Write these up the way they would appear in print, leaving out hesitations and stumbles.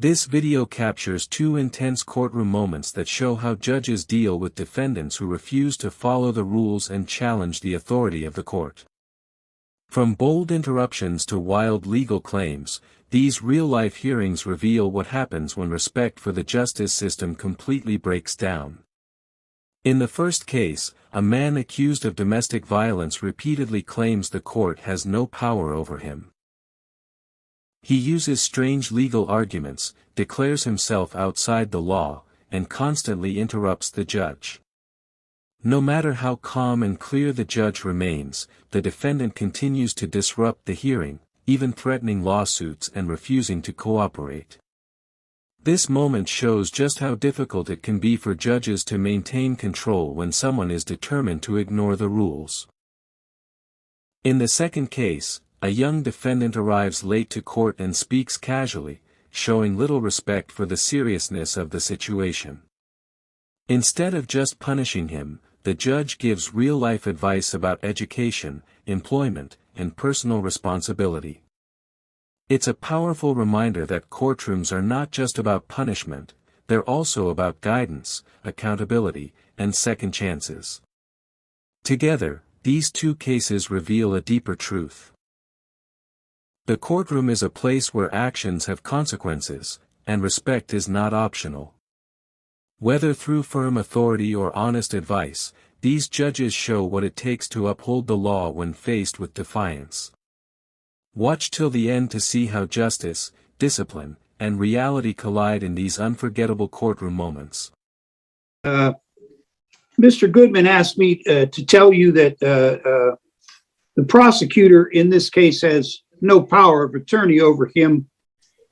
This video captures two intense courtroom moments that show how judges deal with defendants who refuse to follow the rules and challenge the authority of the court. From bold interruptions to wild legal claims, these real-life hearings reveal what happens when respect for the justice system completely breaks down. In the first case, a man accused of domestic violence repeatedly claims the court has no power over him. He uses strange legal arguments, declares himself outside the law, and constantly interrupts the judge. No matter how calm and clear the judge remains, the defendant continues to disrupt the hearing, even threatening lawsuits and refusing to cooperate. This moment shows just how difficult it can be for judges to maintain control when someone is determined to ignore the rules. In the second case, a young defendant arrives late to court and speaks casually, showing little respect for the seriousness of the situation. Instead of just punishing him, the judge gives real-life advice about education, employment, and personal responsibility. It's a powerful reminder that courtrooms are not just about punishment, they're also about guidance, accountability, and second chances. Together, these two cases reveal a deeper truth. The courtroom is a place where actions have consequences, and respect is not optional. Whether through firm authority or honest advice, these judges show what it takes to uphold the law when faced with defiance. Watch till the end to see how justice, discipline, and reality collide in these unforgettable courtroom moments. Mr. Goodman asked me to tell you that the prosecutor in this case has no power of attorney over him.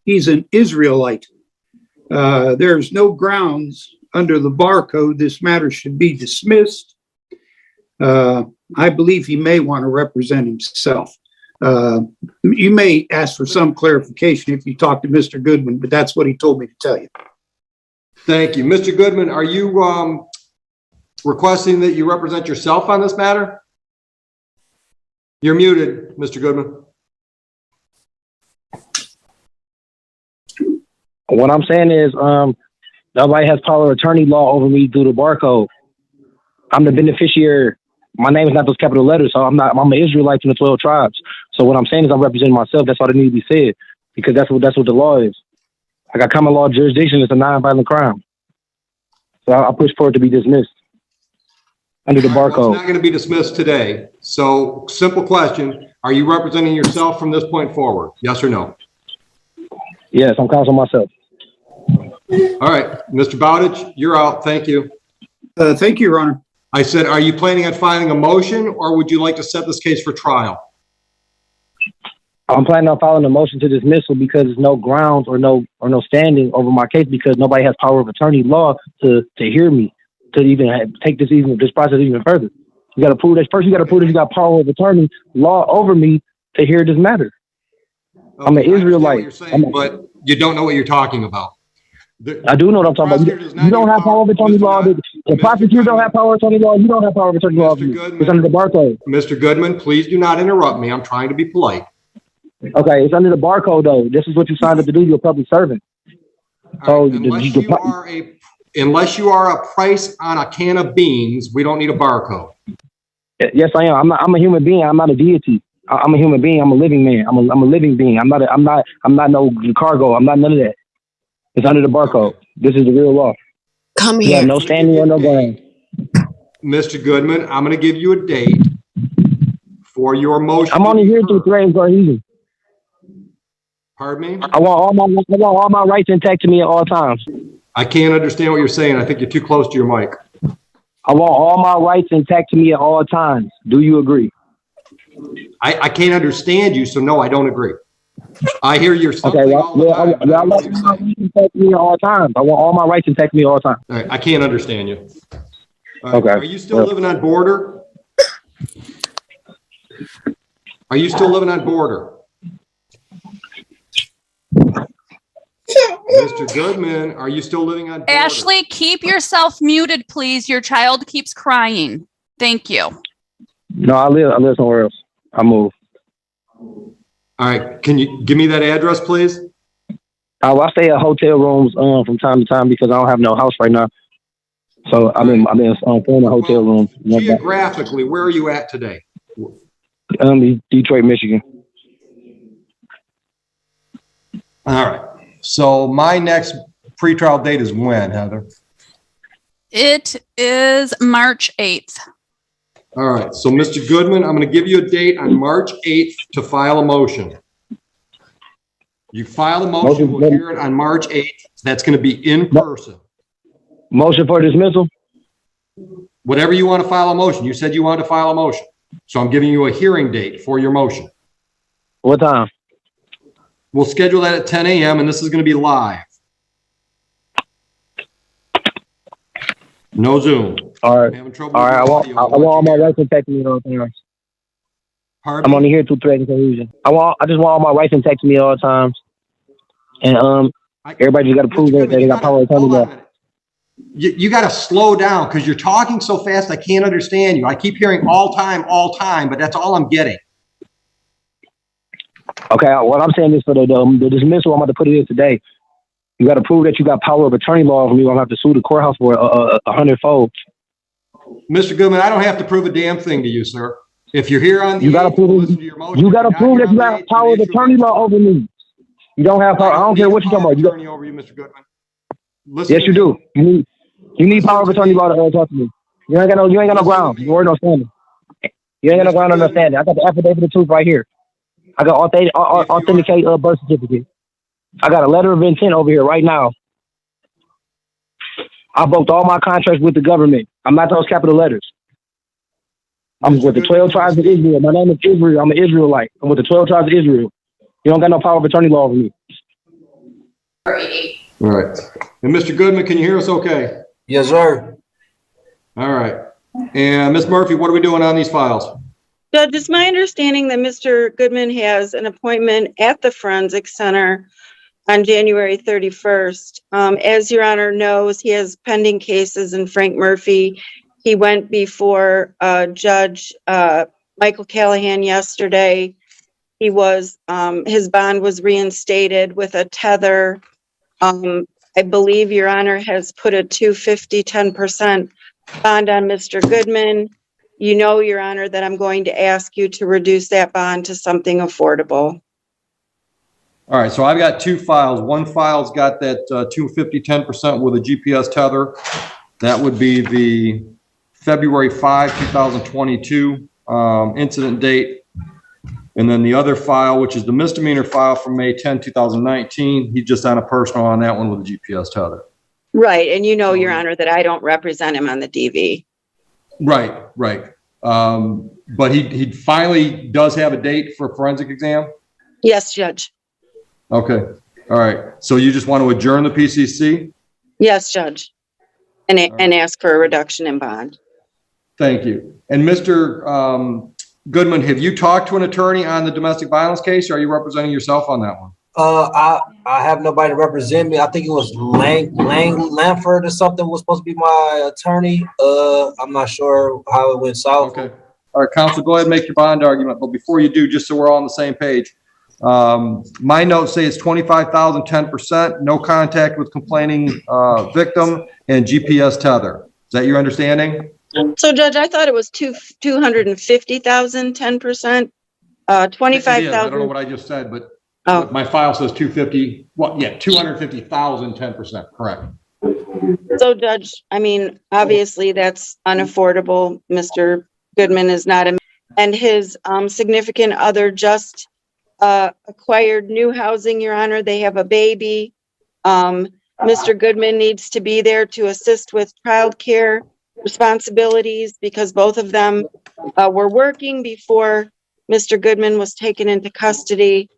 He's an Israelite. There's no grounds under the bar code this matter should be dismissed. I believe he may want to represent himself. You may ask for some clarification if you talk to Mr. Goodman, but that's what he told me to tell you. Thank you. Mr. Goodman, are you requesting that you represent yourself on this matter? You're muted, Mr. Goodman. What I'm saying is, nobody has power of attorney law over me through the barcode. I'm the beneficiary. My name is not those capital letters, so I'm an Israelite from the 12 tribes. So what I'm saying is I'm representing myself. That's all that needs to be said, because that's what the law is. I got common law jurisdiction. It's a non-violent crime. So I push for it to be dismissed under the barcode. It's not going to be dismissed today. So simple question. Are you representing yourself from this point forward? Yes or no? Yes, I'm counseling myself. All right, Mr. Bowditch, you're out. Thank you. Thank you, Your Honor. I said, are you planning on filing a motion, or would you like to set this case for trial? I'm planning on filing a motion to dismissal because there's no grounds or no standing over my case, because nobody has power of attorney law to hear me, to even take this process even further. You got to prove that first. You got to prove that you got power of attorney law over me to hear this matter. Okay, I'm an Israelite. But you don't know what you're talking about. I do know what I'm talking about. You don't have power of attorney law. The prosecutor don't have power of attorney law. You don't have power of attorney law. It's under the barcode. Mr. Goodman, please do not interrupt me. I'm trying to be polite. Okay, it's under the barcode, though. This is what you signed up to do. You're a public servant. So right, unless you are a price on a can of beans, we don't need a barcode. Yes, I am. I'm a human being. I'm not a deity. I'm a human being. I'm a living man. I'm a living being. I'm not no cargo. I'm not none of that. It's under the barcode. Okay. This is the real law. Come here. You have no standing or no ground. Mr. Goodman, I'm going to give you a date for your motion. I'm only here to threaten cohesion. Pardon me? I want all my rights intact to me at all times. I can't understand what you're saying. I think you're too close to your mic. I want all my rights intact to me at all times. Do you agree? I can't understand you, so no, I don't agree. I hear you're something okay, all the time. I want all my rights intact to me at all times. I want all my rights intact to me at all times. All right, I can't understand you. Right, okay. Are you still living on border? Are you still living on border? Mr. Goodman, are you still living on border? Ashley, keep yourself muted, please. Your child keeps crying. Thank you. No, I live somewhere else. I moved. All right. Can you give me that address, please? I stay at hotel rooms from time to time because I don't have no house right now. So I've been staying in hotel rooms. Geographically, where are you at today? Detroit, Michigan. All right. So my next pretrial date is when, Heather? It is March 8th. All right. So Mr. Goodman, I'm going to give you a date on March 8th to file a motion. You file a motion, we'll hear it on March 8th. That's going to be in person. Motion for dismissal? Whatever you want to file a motion. You said you wanted to file a motion. So I'm giving you a hearing date for your motion. What time? We'll schedule that at 10 a.m. and this is going to be live. No Zoom. All right. I'm having trouble All right. I with want all my rights and text me all the time. Pardon I'm me? only here to threaten confusion. I just want all my rights and text me all the times. And everybody just got to prove that they got power of attorney law. You got to slow down because you're talking so fast I can't understand you. I keep hearing all time, but that's all I'm getting. Okay, what I'm saying is for the dismissal, I'm about to put it in today. You got to prove that you got power of attorney law over me. I'm going to have to sue the courthouse for 100-fold. Mr. Goodman, I don't have to prove a damn thing to you, sir. If you're here on the you got to prove listen to your motion. You got to prove that you got power of attorney law over me. You don't have power. I don't care what you're talking about. Attorney over you, Mr. Goodman. Yes, you do. You need power of attorney law to talk to me. You ain't got no ground. You ain't no standing. You ain't got no ground to understand it. I got the affidavit of truth right here. I got authenticate birth certificate. I got a letter of intent over here right now. I broke all my contracts with the government. I'm not those capital letters. I'm with the 12 tribes of Israel. My name is Israel. I'm an Israelite. I'm with the 12 tribes of Israel. You don't got no power of attorney law over me. All right. And Mr. Goodman, can you hear us okay? Yes, sir. All right. And Ms. Murphy, what are we doing on these files? Judge, it's my understanding that Mr. Goodman has an appointment at the Forensic Center on January 31st. As Your Honor knows, he has pending cases in Frank Murphy. He went before Judge Michael Callahan yesterday. He was, his bond was reinstated with a tether. I believe Your Honor has put a 250, 10% bond on Mr. Goodman. You know, Your Honor, that I'm going to ask you to reduce that bond to something affordable. All right, so I've got two files. One file's got that 250, 10% with a GPS tether. That would be the February 5, 2022 incident date. And then the other file, which is the misdemeanor file from May 10, 2019, he's just on a personal on that one with a GPS tether. Right, and you know, Your Honor, that I don't represent him on the DV. Right. But he finally does have a date for a forensic exam? Yes, Judge. Okay. All right. So you just want to adjourn the PCC? Yes, Judge. And ask for a reduction in bond. Thank you. And Mr. Goodman, have you talked to an attorney on the domestic violence case, or are you representing yourself on that one? I have nobody to represent me. I think it was Lanford or something was supposed to be my attorney. I'm not sure how it went south. Okay. All right, counsel, go ahead and make your bond argument. But before you do, just so we're all on the same page, my notes say it's 25,000, 10%, no contact with complaining victim, and GPS tether. Is that your understanding? So, Judge, I thought it was 250,000, 10%, 25,000. I don't know what I just said, but my file says 250. Well, yeah, 250,000, 10%. Correct. So, Judge, I mean, obviously that's unaffordable. Mr. Goodman is not and his significant other just acquired new housing, Your Honor. They have a baby. Mr. Goodman needs to be there to assist with childcare responsibilities because both of them were working before Mr. Goodman was taken into custody.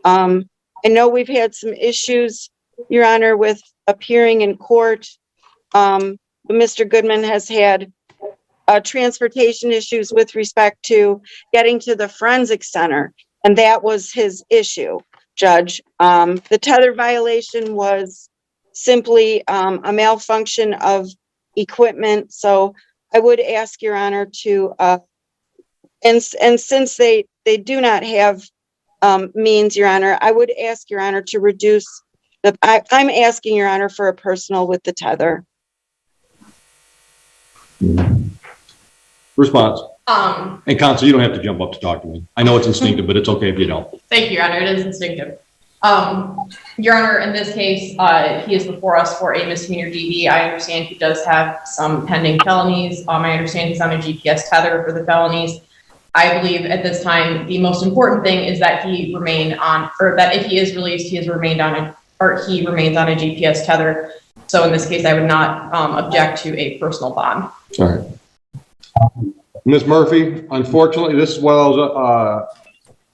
I know we've had some issues, Your Honor, with appearing in court. Mr. Goodman has had transportation issues with respect to getting to the forensic center, and that was his issue, Judge. The tether violation was simply a malfunction of equipment. So I would ask Your Honor to, and since they do not have means, Your Honor, I would ask Your Honor to reduce I'm asking, Your Honor, for a personal with the tether. Response. And counsel, you don't have to jump up to talk to me. I know it's instinctive, but it's okay if you don't. thank you, Your Honor. It is instinctive. Your Honor, in this case, he is before us for a misdemeanor DV. I understand he does have some pending felonies. I understand he's on a GPS tether for the felonies. I believe at this time, the most important thing is that he remain on, or that if he is released, he remains on a GPS tether. So in this case, I would not object to a personal bond. All right. Ms. Murphy, unfortunately, this is one of those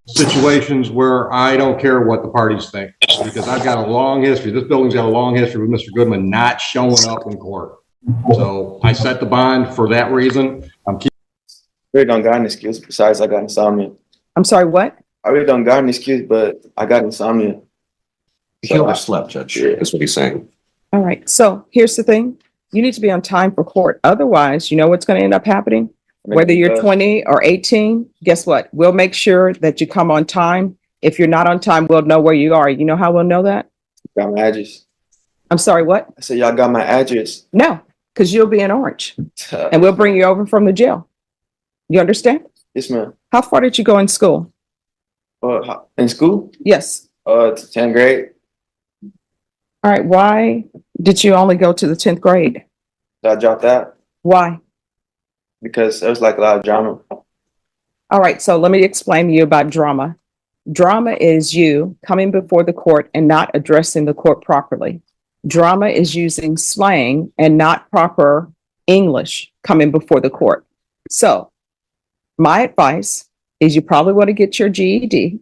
situations where I don't care what the parties think, because I've got a long history. This building's got a long history with Mr. Goodman not showing up in court. So I set the bond for that reason. I really don't got an excuse besides I got insomnia. I'm sorry, what? I really don't got an excuse, but I got insomnia. He overslept, Judge. Yeah. That's what he's saying. All right. So here's the thing. You need to be on time for court. Otherwise, you know what's going to end up happening? Whether you're 20 or 18, guess what? We'll make sure that you come on time. If you're not on time, we'll know where you are. You know how we'll know that? Got my address. I'm sorry, what? I said, y'all got my address. No, because you'll be in Orange and we'll bring you over from the jail. You understand? Yes, ma'am. How far did you go in school? In school? Yes. To 10th grade. All right. Why did you only go to the 10th grade? I dropped out Why? because there was like a lot of drama. All right. So let me explain to you about drama. Drama is you coming before the court and not addressing the court properly. Drama is using slang and not proper English coming before the court. So my advice is you probably want to get your GED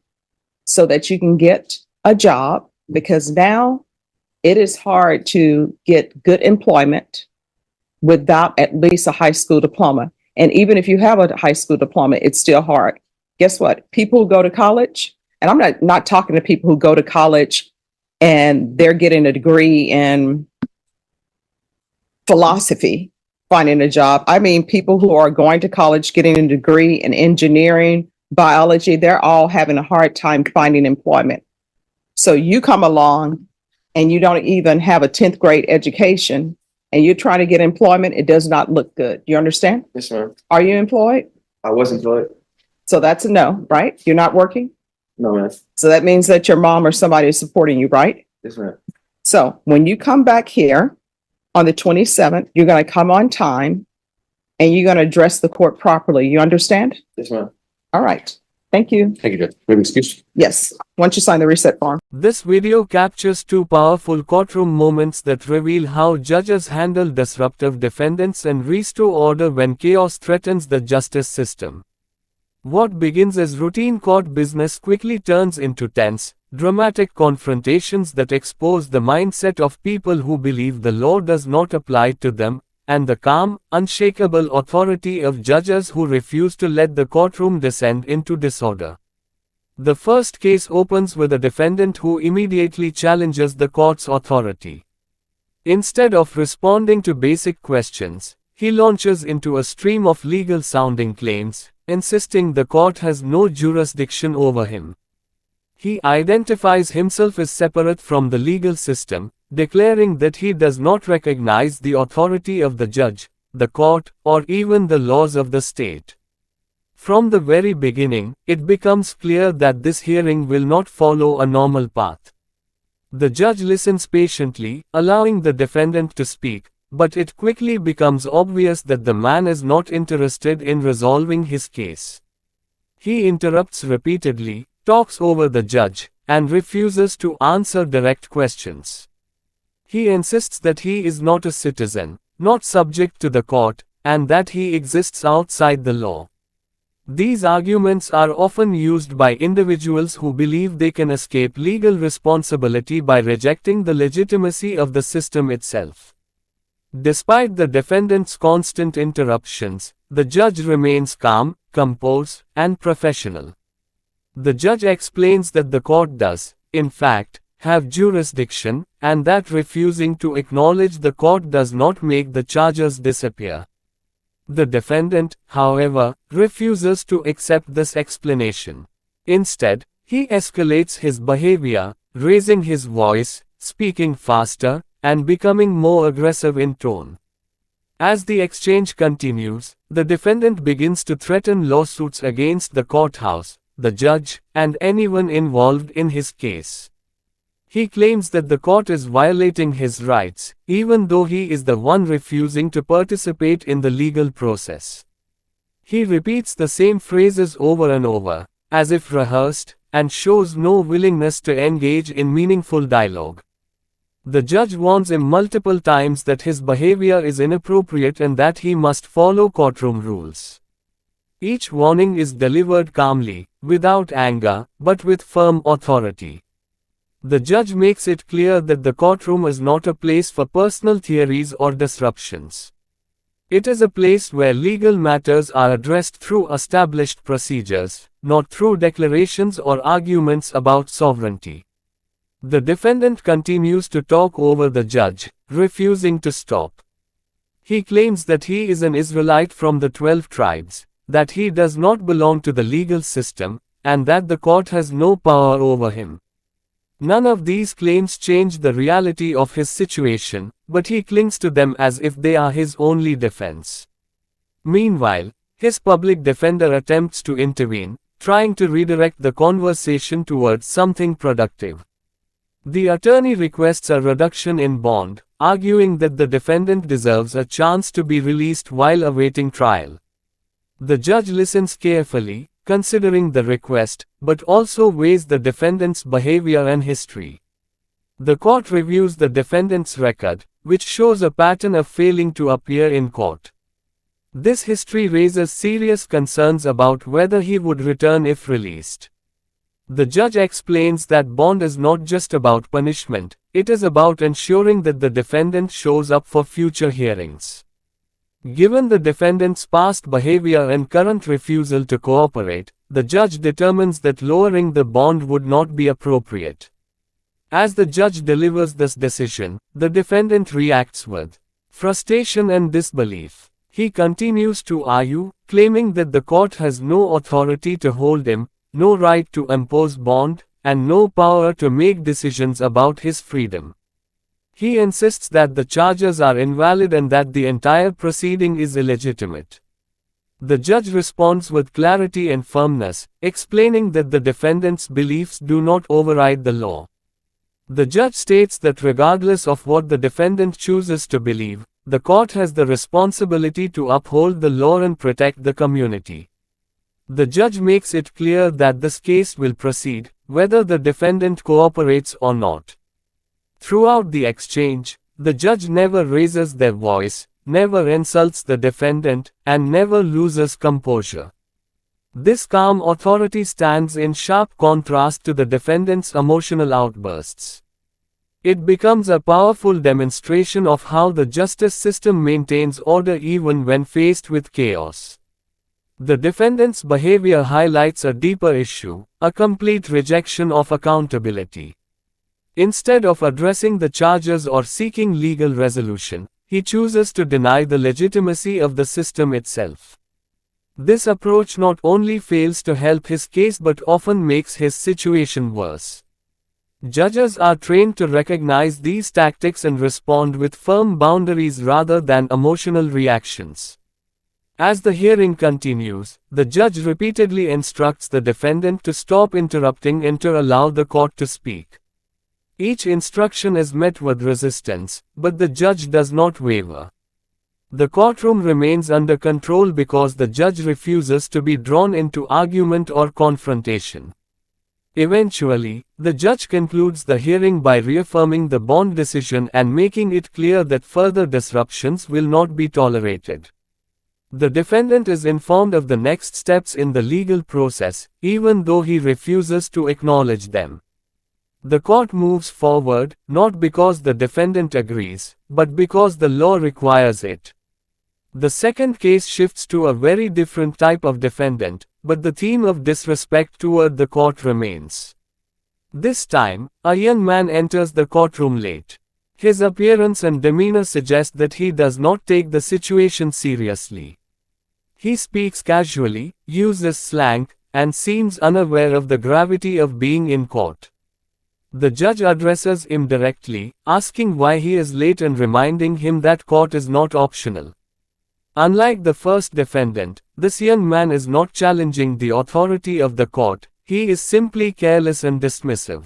so that you can get a job, because now it is hard to get good employment without at least a high school diploma. And even if you have a high school diploma, it's still hard. Guess what? People who go to college, and I'm not talking to people who go to college and they're getting a degree in philosophy, finding a job. I mean, people who are going to college, getting a degree in engineering, biology, they're all having a hard time finding employment. So you come along and you don't even have a 10th grade education and you're trying to get employment, it does not look good. You understand? Yes, ma'am. Are you employed? I was employed. So that's a no, right? You're not working? No, ma'am. So that means that your mom or somebody is supporting you, right? Yes, ma'am. So when you come back here on the 27th, you're going to come on time and you're going to address the court properly. You understand? Yes, ma'am. All right. Thank you. Thank you, Judge. We have an excuse? Yes. Once you sign the reset form. This video captures two powerful courtroom moments that reveal how judges handle disruptive defendants and restore order when chaos threatens the justice system. What begins as routine court business quickly turns into tense, dramatic confrontations that expose the mindset of people who believe the law does not apply to them, and the calm, unshakable authority of judges who refuse to let the courtroom descend into disorder. The first case opens with a defendant who immediately challenges the court's authority. Instead of responding to basic questions, he launches into a stream of legal-sounding claims, insisting the court has no jurisdiction over him. He identifies himself as separate from the legal system, declaring that he does not recognize the authority of the judge, the court, or even the laws of the state. From the very beginning, it becomes clear that this hearing will not follow a normal path. The judge listens patiently, allowing the defendant to speak, but it quickly becomes obvious that the man is not interested in resolving his case. He interrupts repeatedly, talks over the judge, and refuses to answer direct questions. He insists that he is not a citizen, not subject to the court, and that he exists outside the law. These arguments are often used by individuals who believe they can escape legal responsibility by rejecting the legitimacy of the system itself. Despite the defendant's constant interruptions, the judge remains calm, composed, and professional. The judge explains that the court does, in fact, have jurisdiction, and that refusing to acknowledge the court does not make the charges disappear. The defendant, however, refuses to accept this explanation. Instead, he escalates his behavior, raising his voice, speaking faster, and becoming more aggressive in tone. As the exchange continues, the defendant begins to threaten lawsuits against the courthouse, the judge, and anyone involved in his case. He claims that the court is violating his rights, even though he is the one refusing to participate in the legal process. He repeats the same phrases over and over, as if rehearsed, and shows no willingness to engage in meaningful dialogue. The judge warns him multiple times that his behavior is inappropriate and that he must follow courtroom rules. Each warning is delivered calmly, without anger, but with firm authority. The judge makes it clear that the courtroom is not a place for personal theories or disruptions. It is a place where legal matters are addressed through established procedures, not through declarations or arguments about sovereignty. The defendant continues to talk over the judge, refusing to stop. He claims that he is an Israelite from the 12 tribes, that he does not belong to the legal system, and that the court has no power over him. None of these claims change the reality of his situation, but he clings to them as if they are his only defense. Meanwhile, his public defender attempts to intervene, trying to redirect the conversation towards something productive. The attorney requests a reduction in bond, arguing that the defendant deserves a chance to be released while awaiting trial. The judge listens carefully, considering the request, but also weighs the defendant's behavior and history. The court reviews the defendant's record, which shows a pattern of failing to appear in court. This history raises serious concerns about whether he would return if released. The judge explains that bond is not just about punishment, it is about ensuring that the defendant shows up for future hearings. Given the defendant's past behavior and current refusal to cooperate, the judge determines that lowering the bond would not be appropriate. As the judge delivers this decision, the defendant reacts with frustration and disbelief. He continues to argue, claiming that the court has no authority to hold him, no right to impose bond, and no power to make decisions about his freedom. He insists that the charges are invalid and that the entire proceeding is illegitimate. The judge responds with clarity and firmness, explaining that the defendant's beliefs do not override the law. The judge states that regardless of what the defendant chooses to believe, the court has the responsibility to uphold the law and protect the community. The judge makes it clear that this case will proceed, whether the defendant cooperates or not. Throughout the exchange, the judge never raises their voice, never insults the defendant, and never loses composure. This calm authority stands in sharp contrast to the defendant's emotional outbursts. It becomes a powerful demonstration of how the justice system maintains order even when faced with chaos. The defendant's behavior highlights a deeper issue, a complete rejection of accountability. Instead of addressing the charges or seeking legal resolution, he chooses to deny the legitimacy of the system itself. This approach not only fails to help his case but often makes his situation worse. Judges are trained to recognize these tactics and respond with firm boundaries rather than emotional reactions. As the hearing continues, the judge repeatedly instructs the defendant to stop interrupting and to allow the court to speak. Each instruction is met with resistance, but the judge does not waver. The courtroom remains under control because the judge refuses to be drawn into argument or confrontation. Eventually, the judge concludes the hearing by reaffirming the bond decision and making it clear that further disruptions will not be tolerated. The defendant is informed of the next steps in the legal process, even though he refuses to acknowledge them. The court moves forward, not because the defendant agrees, but because the law requires it. The second case shifts to a very different type of defendant, but the theme of disrespect toward the court remains. This time, a young man enters the courtroom late. His appearance and demeanor suggest that he does not take the situation seriously. He speaks casually, uses slang, and seems unaware of the gravity of being in court. The judge addresses him directly, asking why he is late and reminding him that court is not optional. Unlike the first defendant, this young man is not challenging the authority of the court, he is simply careless and dismissive.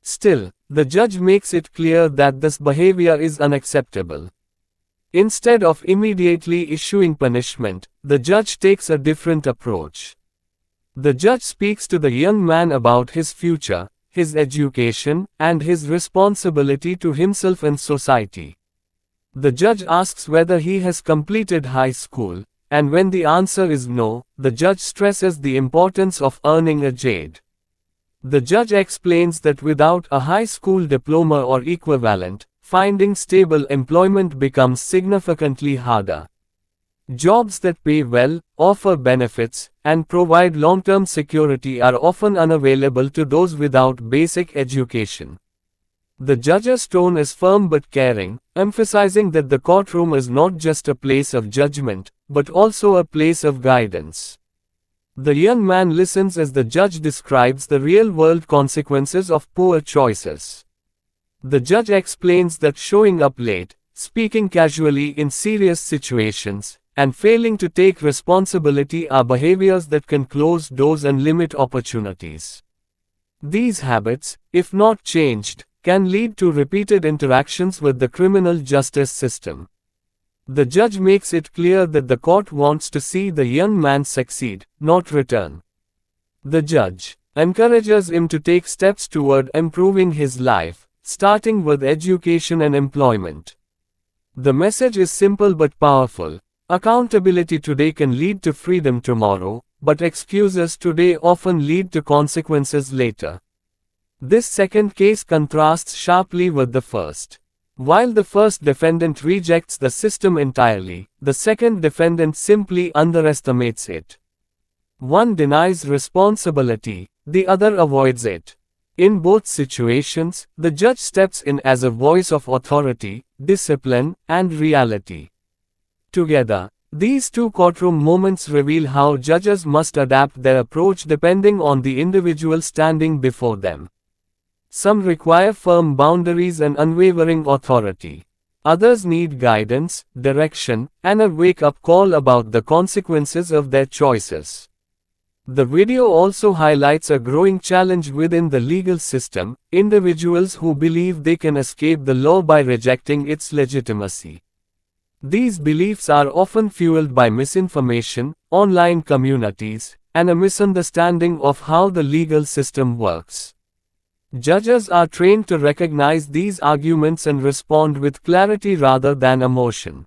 Still, the judge makes it clear that this behavior is unacceptable. Instead of immediately issuing punishment, the judge takes a different approach. The judge speaks to the young man about his future, his education, and his responsibility to himself and society. The judge asks whether he has completed high school, and when the answer is no, the judge stresses the importance of earning a JAD. The judge explains that without a high school diploma or equivalent, finding stable employment becomes significantly harder. Jobs that pay well, offer benefits, and provide long-term security are often unavailable to those without basic education. The judge's tone is firm but caring, emphasizing that the courtroom is not just a place of judgment, but also a place of guidance. The young man listens as the judge describes the real-world consequences of poor choices. The judge explains that showing up late, speaking casually in serious situations, and failing to take responsibility are behaviors that can close doors and limit opportunities. These habits, if not changed, can lead to repeated interactions with the criminal justice system. The judge makes it clear that the court wants to see the young man succeed, not return. The judge encourages him to take steps toward improving his life, starting with education and employment. The message is simple but powerful. Accountability today can lead to freedom tomorrow, but excuses today often lead to consequences later. This second case contrasts sharply with the first. While the first defendant rejects the system entirely, the second defendant simply underestimates it. One denies responsibility, the other avoids it. In both situations, the judge steps in as a voice of authority, discipline, and reality. Together, these two courtroom moments reveal how judges must adapt their approach depending on the individual standing before them. Some require firm boundaries and unwavering authority. Others need guidance, direction, and a wake-up call about the consequences of their choices. The video also highlights a growing challenge within the legal system, individuals who believe they can escape the law by rejecting its legitimacy. These beliefs are often fueled by misinformation, online communities, and a misunderstanding of how the legal system works. Judges are trained to recognize these arguments and respond with clarity rather than emotion.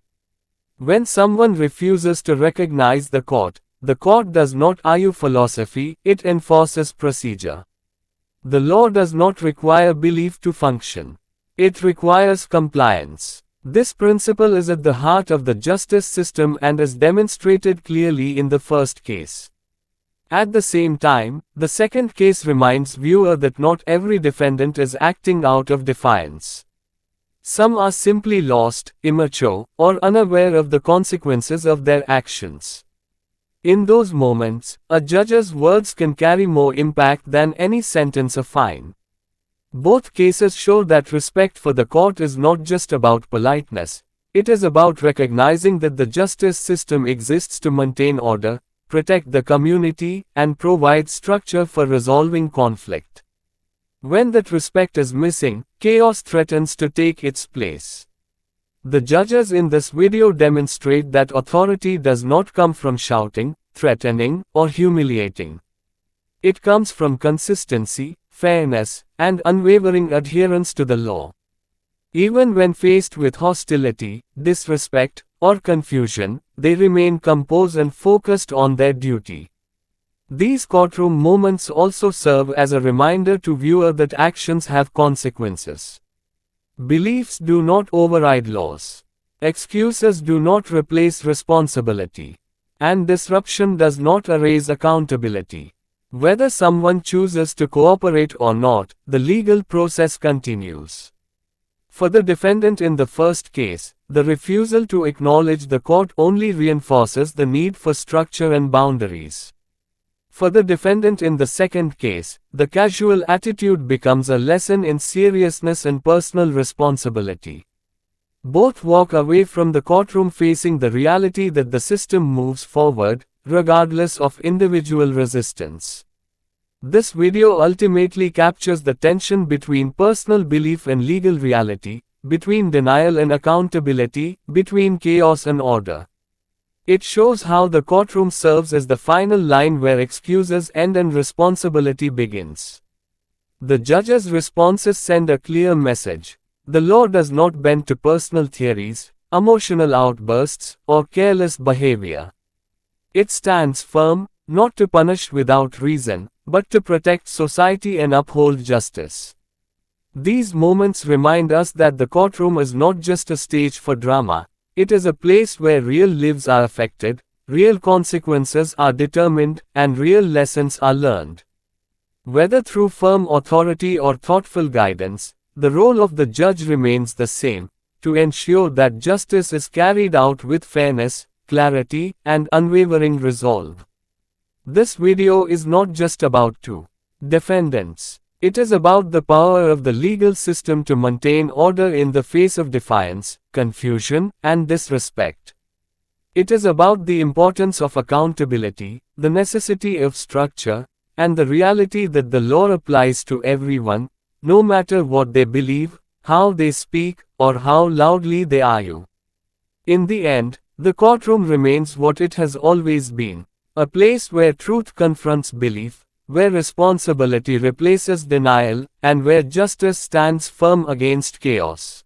When someone refuses to recognize the court does not argue philosophy, it enforces procedure. The law does not require belief to function. It requires compliance. This principle is at the heart of the justice system and is demonstrated clearly in the first case. At the same time, the second case reminds viewer that not every defendant is acting out of defiance. Some are simply lost, immature, or unaware of the consequences of their actions. In those moments, a judge's words can carry more impact than any sentence or fine. Both cases show that respect for the court is not just about politeness, it is about recognizing that the justice system exists to maintain order, protect the community, and provide structure for resolving conflict. When that respect is missing, chaos threatens to take its place. The judges in this video demonstrate that authority does not come from shouting, threatening, or humiliating. It comes from consistency, fairness, and unwavering adherence to the law. Even when faced with hostility, disrespect, or confusion, they remain composed and focused on their duty. These courtroom moments also serve as a reminder to viewer that actions have consequences. Beliefs do not override laws. Excuses do not replace responsibility. And disruption does not erase accountability. Whether someone chooses to cooperate or not, the legal process continues. For the defendant in the first case, the refusal to acknowledge the court only reinforces the need for structure and boundaries. For the defendant in the second case, the casual attitude becomes a lesson in seriousness and personal responsibility. Both walk away from the courtroom facing the reality that the system moves forward, regardless of individual resistance. This video ultimately captures the tension between personal belief and legal reality, between denial and accountability, between chaos and order. It shows how the courtroom serves as the final line where excuses end and responsibility begins. The judge's responses send a clear message. The law does not bend to personal theories, emotional outbursts, or careless behavior. It stands firm, not to punish without reason, but to protect society and uphold justice. These moments remind us that the courtroom is not just a stage for drama. It is a place where real lives are affected, real consequences are determined, and real lessons are learned. Whether through firm authority or thoughtful guidance, the role of the judge remains the same, to ensure that justice is carried out with fairness, clarity, and unwavering resolve. This video is not just about two defendants. It is about the power of the legal system to maintain order in the face of defiance, confusion, and disrespect. It is about the importance of accountability, the necessity of structure, and the reality that the law applies to everyone, no matter what they believe, how they speak, or how loudly they argue. In the end, the courtroom remains what it has always been, a place where truth confronts belief, where responsibility replaces denial, and where justice stands firm against chaos.